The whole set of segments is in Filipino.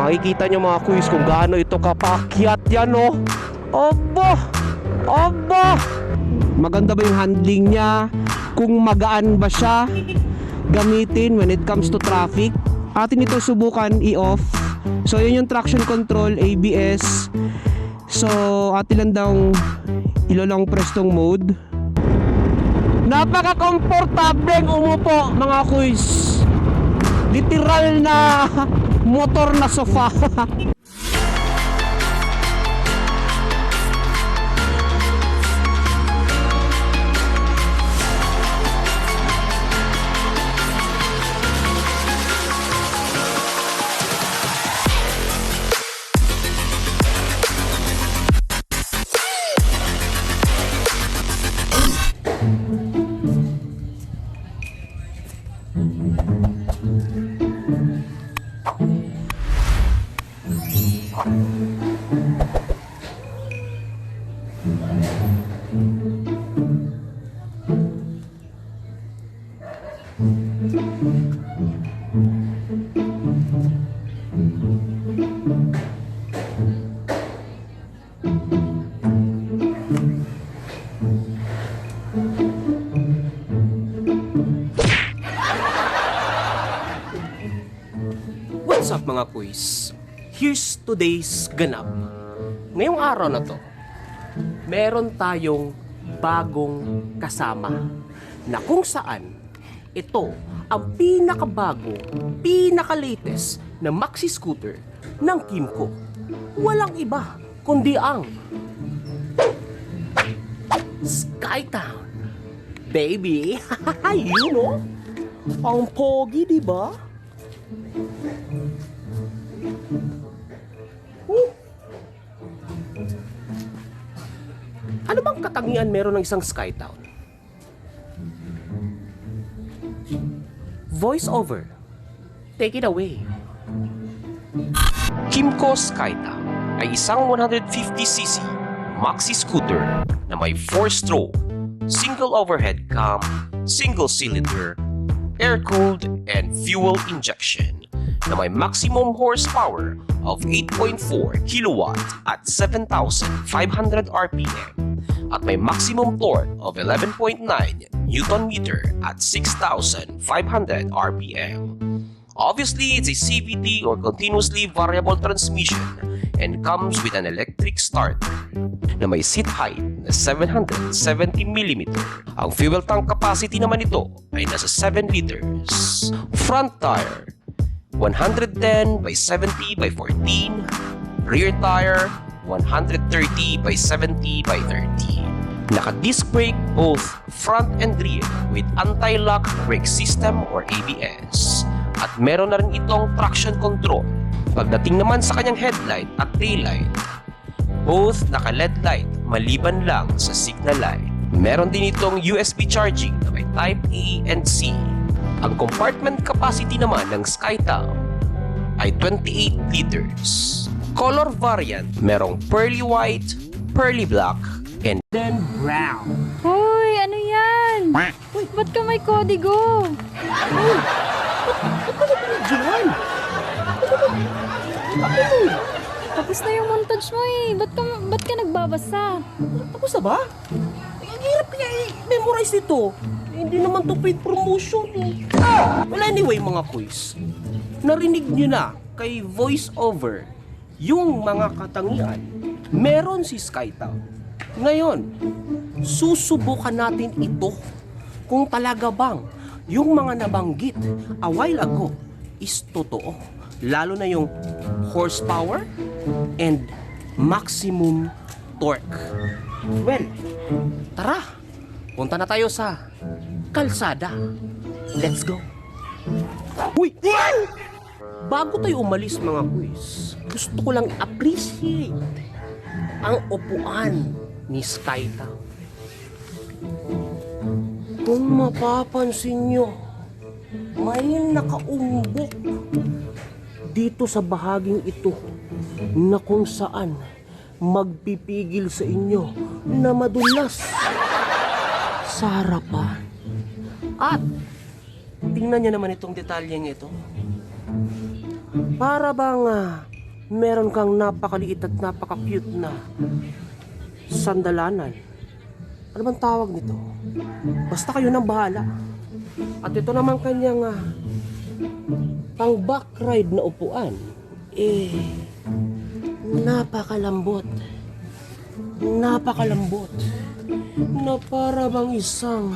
Makikita nyo mga kuys kung gaano ito kapakyat yan, oh. Aba! Aba! Maganda ba yung handling niya? Kung magaan ba siya gamitin when it comes to traffic? Atin ito subukan i-off. So yun yung traction control, ABS. So atin lang daw ilolong press tong mode. Napaka-komportableng umupo mga kuys. Literal na motor na sofa. What's up mga kuys? Here's today's ganap. Ngayong araw na to, meron tayong bagong kasama na kung saan ito ang pinakabago, pinaka-latest na maxi scooter ng Kymco. Walang iba kundi ang Skytown. Baby, you know? Ang pogi, diba? Ano bang katangian meron ng isang Skytown? Voice over. Take it away. Kymco Skytown ay isang 150cc maxi scooter na may 4-stroke, single overhead cam, single cylinder, air-cooled, and fuel injection na may maximum horsepower of 8.4 kilowatt at 7,500 RPM at may maximum torque of 11.9 Newton meter at 6,500 RPM. Obviously, it's a CVT or continuously variable transmission and comes with an electric starter na may seat height na 770mm. Ang fuel tank capacity naman ito ay nasa 7 liters. Front tire 110 by 70 by 14. Rear tire 130 by 70 by 30. Naka-disc brake both front and rear with anti-lock brake system or ABS. At meron na rin itong traction control. Pagdating naman sa kanyang headlight at taillight, both naka-LED light maliban lang sa signal light. Meron din itong USB charging na may Type A and C. Ang compartment capacity naman ng Skytown ay 28 liters. Color variant, merong pearly white, pearly black, and then brown. Hoy, ano yan? Uy, ba't ka may kodigo? Ba't ka nag-diyan? Tapos na yung montage mo eh. Ba't ka nagbabasa? Tapos na ba? Ang hirap kaya i-memorize ito. Hindi naman to paid promotion eh. Well anyway mga kuys, narinig nyo na kay voice over yung mga katangian meron si Skytown. Ngayon, susubukan natin ito kung talaga bang yung mga nabanggit a while ago is totoo. Lalo na yung horsepower and maximum torque. Well, tara, punta na tayo sa kalsada. Let's go. Uy! Bago tayo umalis mga kuys, gusto ko lang appreciate ang upuan ni Skytown. Kung mapapansin nyo, may nakaumbok dito sa bahaging ito na kung saan magpipigil sa inyo na madulas sa harapan. At tingnan nyo naman itong detalyeng ito. Para bang meron kang napakaliit at napaka-cute na sandalanan. Ano bang tawag nito? Basta kayo nang bahala. At ito naman kanyang pang back ride na upuan. Napakalambot. Napakalambot. Na para bang isang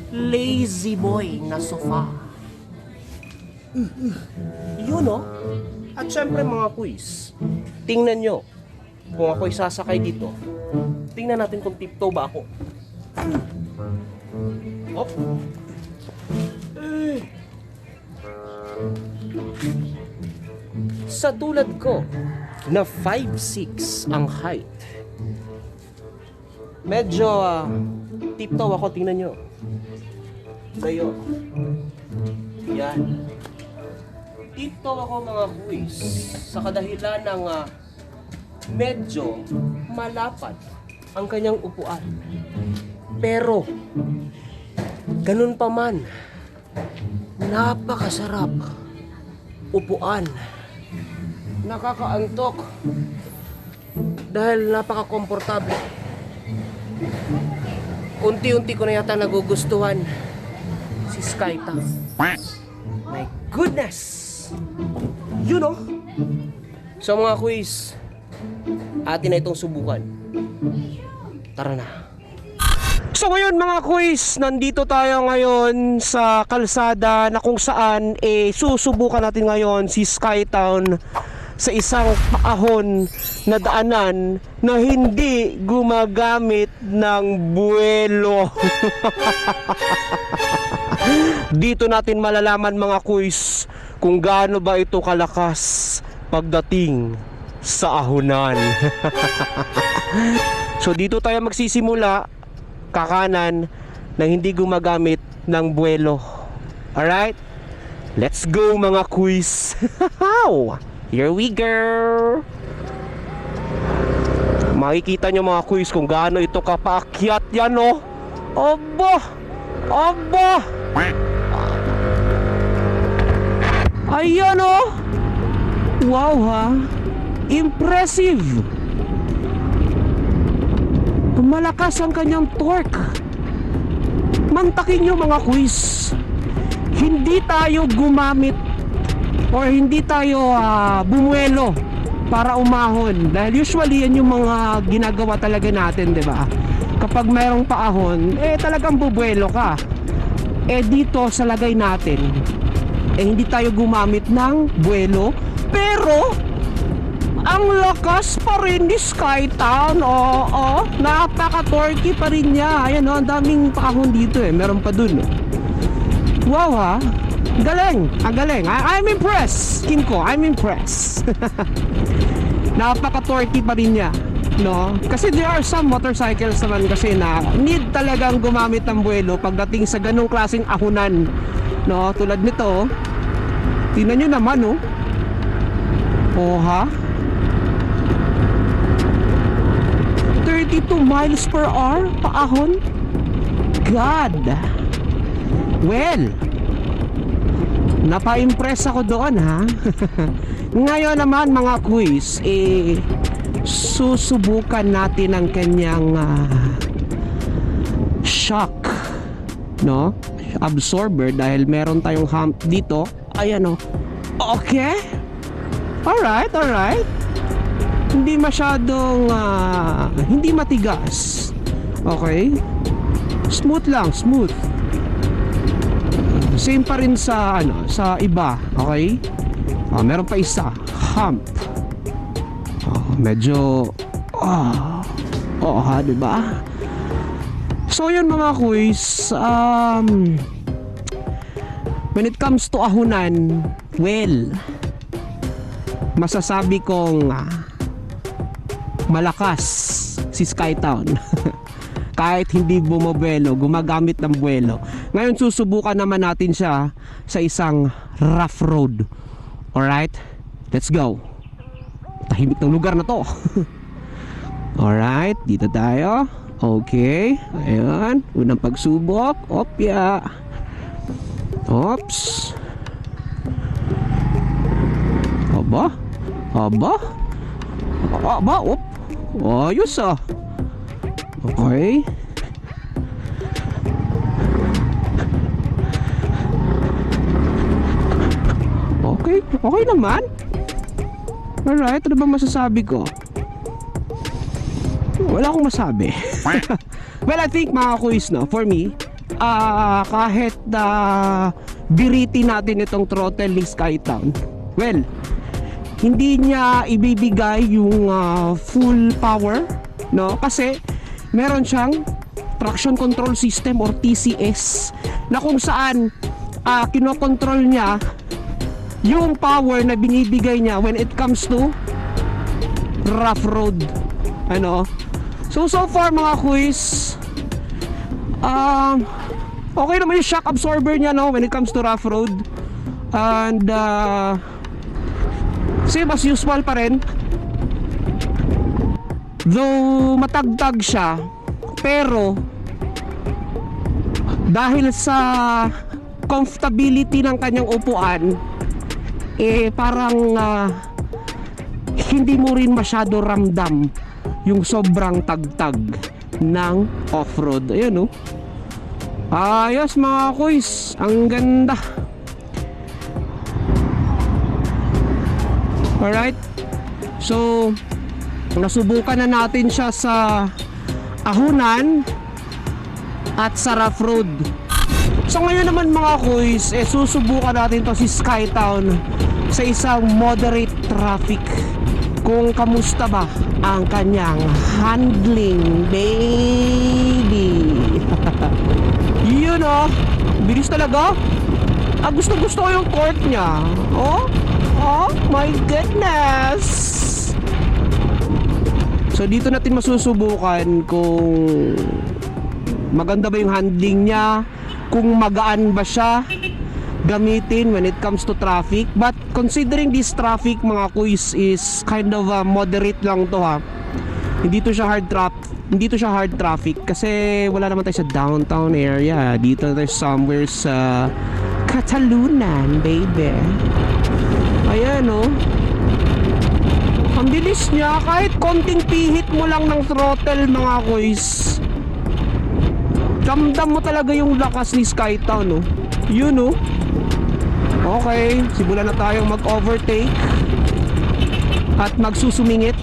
lazy boy na sofa. Yun oh. At syempre mga quiz, tingnan nyo kung ako'y sasakay dito. Tingnan natin kung tiptoe ba ako. Hop. Sa tulad ko na 5'6" ang height, medyo tiptoe ako, tingnan nyo. Kayo. Yan. Tiptoe ako mga quiz sa kadahilan ng medyo malapad ang kanyang upuan. Pero, ganun pa man, napakasarap upuan. Nakakaantok dahil napaka-komportable. Unti-unti ko na yata nagugustuhan si Skyta. My goodness! You know? So mga quiz, atin na itong subukan. Tara na. So ngayon mga quiz, nandito tayo ngayon sa kalsada na kung saan susubukan natin ngayon si Skytown sa isang paahon na daanan na hindi gumagamit ng buwelo. Dito natin malalaman mga quiz kung gaano ba ito kalakas pagdating sa ahonan. So dito tayo magsisimula, kakanan, na hindi gumagamit ng buwelo. Alright? Let's go mga quiz. Here we go. Makikita nyo mga quiz kung gaano ito kapaakyat yan oh. Aba! Aba! Ayan oh. Wow ha. Impressive. Malakas ang kanyang torque. Mantakin nyo mga quiz, hindi tayo gumamit or hindi tayo bumuelo para umahon. Dahil usually yan yung mga ginagawa talaga natin, di ba? Kapag mayroong paahon, talagang bubuelo ka. Dito sa lagay natin, hindi tayo gumamit ng buwelo, pero ang lakas pa rin ni Skytown. Oo, napaka-torquey pa rin niya. Ayan ang daming paahon dito meron pa dun Wow ha. Galing, ang galing. I'm impressed, Kimco, I'm impressed. Napaka-torquey pa rin niya, no? Kasi there are some motorcycles naman kasi na need talagang gumamit ng buwelo pagdating sa ganung klaseng ahonan, no? Tulad nito, tingnan nyo naman, oh. Oh ha? 32 miles per hour paahon. God. Well, napa-impress ako doon ha. Ngayon naman mga quiz, susubukan natin ang kanyang shock, no? Absorber, dahil meron tayong hump dito. Ayan oh. Okay. Alright, alright. Hindi masyadong hindi matigas. Okay. Smooth lang, smooth. Same pa rin sa sa iba, okay? Meron pa isa, hump. Medyo ha, di ba? So yun mga quiz, when it comes to ahonan, well, masasabi kong malakas si Skytown. Kahit hindi bumobelo, gumagamit ng buwelo. Ngayon susubukan naman natin siya sa isang rough road. Alright? Let's go. Tahimik ng lugar na to. Alright, dito tayo. Okay, ayan. Unang pagsubok. Opya. Oops. Aba, Aba? Aba, op. Ayos ah. Okay. Okay, okay naman. Alright, ano ba masasabi ko? Wala akong masabi. Well, I think mga kuis, no, for me, kahit biritin natin itong throttle ni Skytown, well, hindi niya ibibigay yung full power, no? Kasi meron siyang traction control system or TCS na kung saan kinokontrol niya yung power na binibigay niya when it comes to rough road. Ano? So far mga kuis, okay naman yung shock absorber niya, no, when it comes to rough road. And same as usual pa rin. Though matagtag siya, pero dahil sa comfortability ng kanyang upuan, parang hindi mo rin masyado ramdam yung sobrang tagtag ng off-road. Ayan, oh. Ayos mga kuys, ang ganda. Alright, so nasubukan na natin siya sa ahunan at sa rough road. So ngayon naman mga kuys, susubukan natin to si Skytown sa isang moderate traffic. Kung kamusta ba ang kanyang handling, baby. Yun, oh, bilis talaga. Gusto ko yung court niya. Oh my goodness. So dito natin masusubukan kung maganda ba yung handling niya, kung magaan ba siya gamitin when it comes to traffic. But considering this traffic mga kuys is kind of moderate lang to, ha. Hindi to siya hard traffic kasi wala naman tayo sa downtown area. Dito tayo somewhere sa Catalunan, baby. Ayan, oh. Ang bilis niya, kahit konting pihit mo lang ng throttle mga kuys, damdam mo talaga yung lakas ni Skytown, oh. Yun, oh. Okay, simulan na tayong mag-overtake at magsusumingit.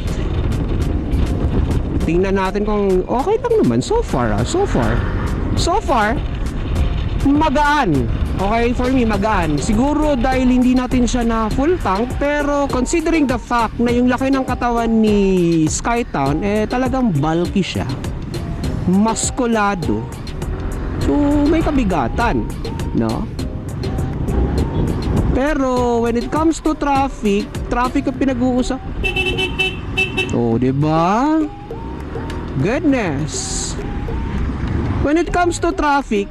Tingnan natin kung okay lang naman so far, so far magaan. Okay, for me magaan. Siguro dahil hindi natin siya na full tank, pero considering the fact na yung laki ng katawan ni Skytown, talagang bulky siya, maskulado, so may kabigatan, no? Pero when it comes to traffic ang pinag-uusap. Oh, 'di ba? Goodness. When it comes to traffic,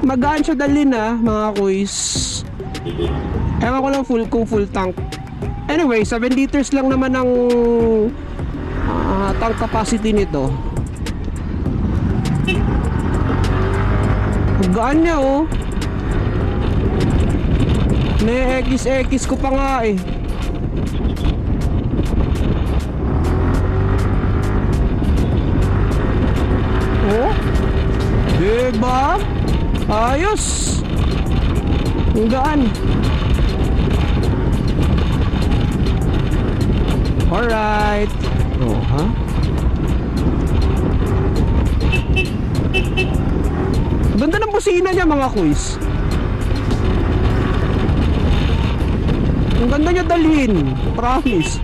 magaan siya dalhin, mga kuys. Ewan ko lang kung full tank. Anyway, 7 liters lang naman ang tank capacity nito. Gaan niya, oh. May X ko pa nga, eh. Oh, diba? Ayos. Ang gaan. Alright. Oh, ha? Ganda ng busina niya, mga kuys. Ang ganda niya dalhin, promise.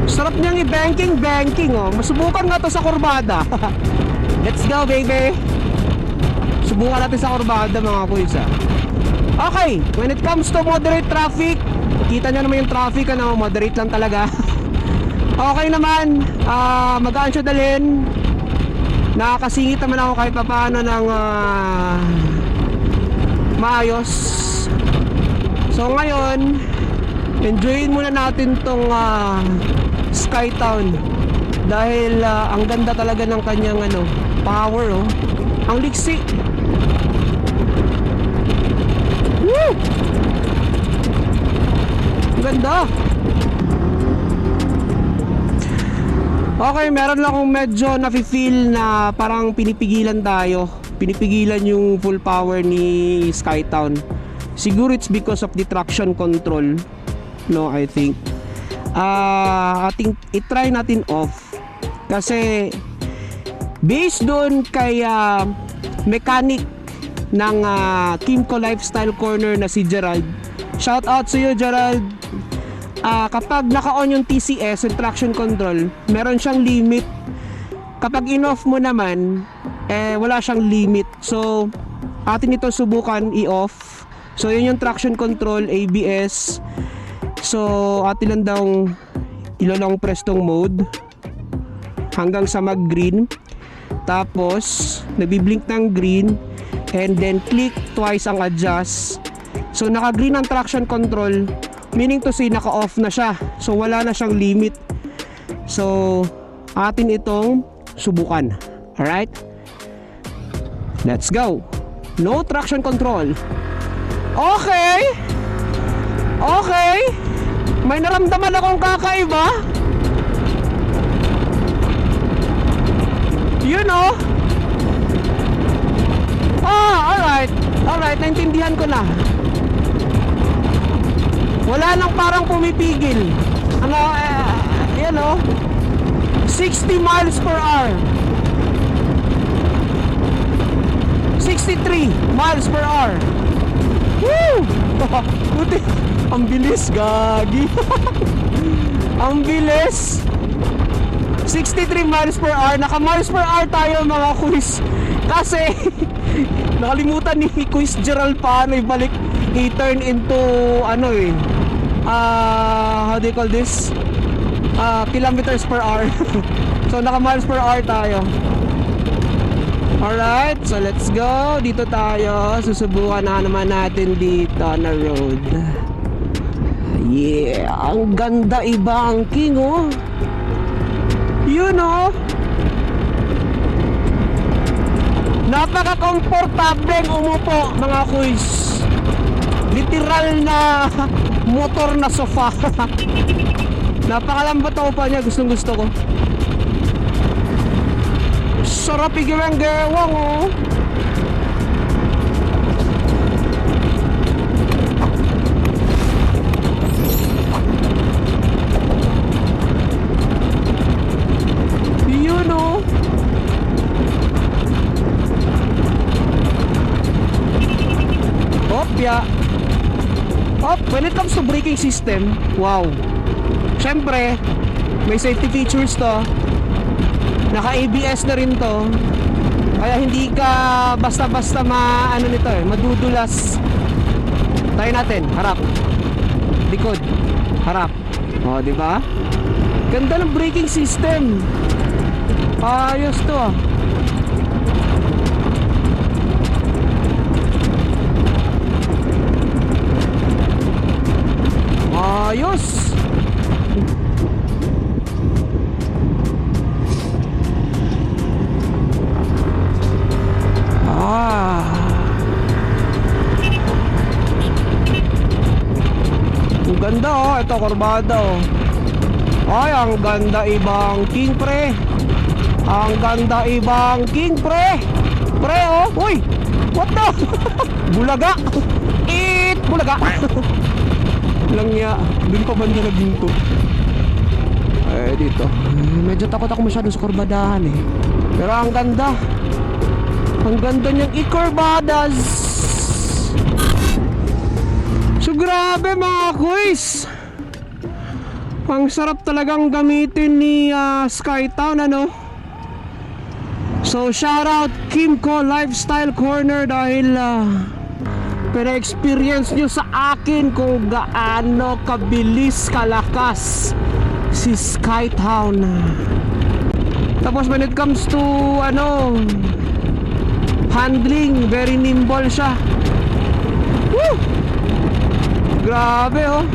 Sarap niyang i-banking, oh. Masubukan nga to sa kurbada. Let's go, baby. Subukan natin sa kurbada, mga kuys, ha. Okay, when it comes to moderate traffic, kita niyo naman yung traffic, ano, moderate lang talaga. Okay naman, magaan siya dalhin. Nakakasingit naman ako kahit papaano ng maayos. So ngayon, enjoyin muna natin tong Skytown dahil ang ganda talaga ng kanyang power, oh. Ang liksi. Woo! ganda. Okay, meron lang akong medyo nafe-feel na parang pinipigilan tayo. Pinipigilan yung full power ni Skytown. Siguro it's because of the traction control. No, I think. Ating i-try natin off. Kasi based doon kay mechanic ng Kimco Lifestyle Corner na si Gerald. Shout out sa iyo, Gerald. Kapag naka-on yung TCS, yung traction control, meron siyang limit. Kapag in-off mo naman, wala siyang limit. So, atin ito subukan i-off. So, yun yung traction control, ABS. So, atin lang daw ilolong press tong mode hanggang sa mag-green. Tapos, nabiblink ng green. And then, click twice ang adjust. So, naka-green ang traction control. Meaning to say, naka-off na siya. So, wala na siyang limit. So, atin itong subukan. Alright? Let's go. No traction control. Okay. Okay. May naramdaman akong kakaiba. You know? Alright. Alright, naintindihan ko na. Wala nang parang pumipigil. Yan o. 60 miles per hour. 63 miles per hour. Woo! Buti. Ang bilis, gagi. Ang bilis. 63 miles per hour. Naka miles per hour tayo mga quiz. Kasi nakalimutan ni Quiz Gerald paano ibalik i-turn into how do you call this? Kilometers per hour. So naka miles per hour tayo. Alright, so let's go. Dito tayo. Susubukan na naman natin dito na road. Yeah, ang ganda iba ang king oh. You know, napaka-komportableng umupo mga quiz. Literal na motor na sofa. Napakalambot ako pa niya. Gustong gusto ko. Sarap igawang gewang oh. Yun oh. Opya. When it comes to braking system, wow. Syempre, may safety features to. Naka-ABS na rin to. Kaya hindi ka basta-basta madudulas. Tayo natin, harap. Likod, harap. O, di ba? Ganda ng braking system. Ayos to ah. Ayos. Ang ganda oh, ito kurbada oh. Ay, ang ganda ibang king pre. Ang ganda ibang king pre. Pre oh, uy. What the? Bulaga. Bulaga. Lang ya, dun pa banda naghinto. Dito. Medyo takot ako masyado sa kurbadahan eh. Pero ang ganda. Ang ganda niyang ikurbadas. So grabe mga quiz. Ang sarap talagang gamitin ni Skytown ano. So shout out Kimco Lifestyle Corner dahil pero-experience nyo sa akin kung gaano kabilis, kalakas si Skytown. Tapos when it comes to handling, very nimble siya. Woo! Grabe oh.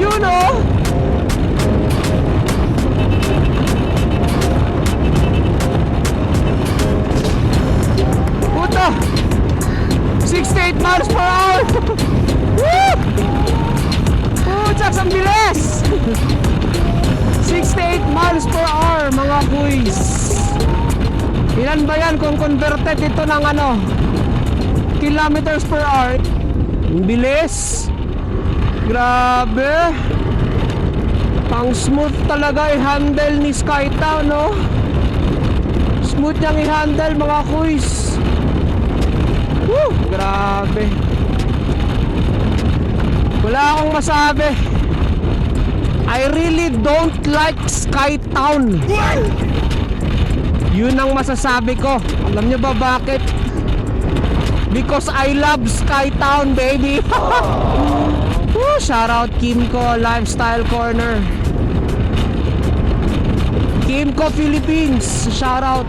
You know, Max, ang bilis! 68 miles per hour, mga kuys. Ilan ba yan kung converted ito ng kilometers per hour? Ang bilis. Grabe. Ang smooth talaga i-handle ni Skytown, no? Smooth niyang i-handle, mga kuys. Woo! Grabe. Wala akong masabi. I really don't like Skytown. Yun ang masasabi ko. Alam niyo ba bakit? Because I love Skytown, baby. Woo! Shout out Kimco Lifestyle Corner. Kimco Philippines. Shout out.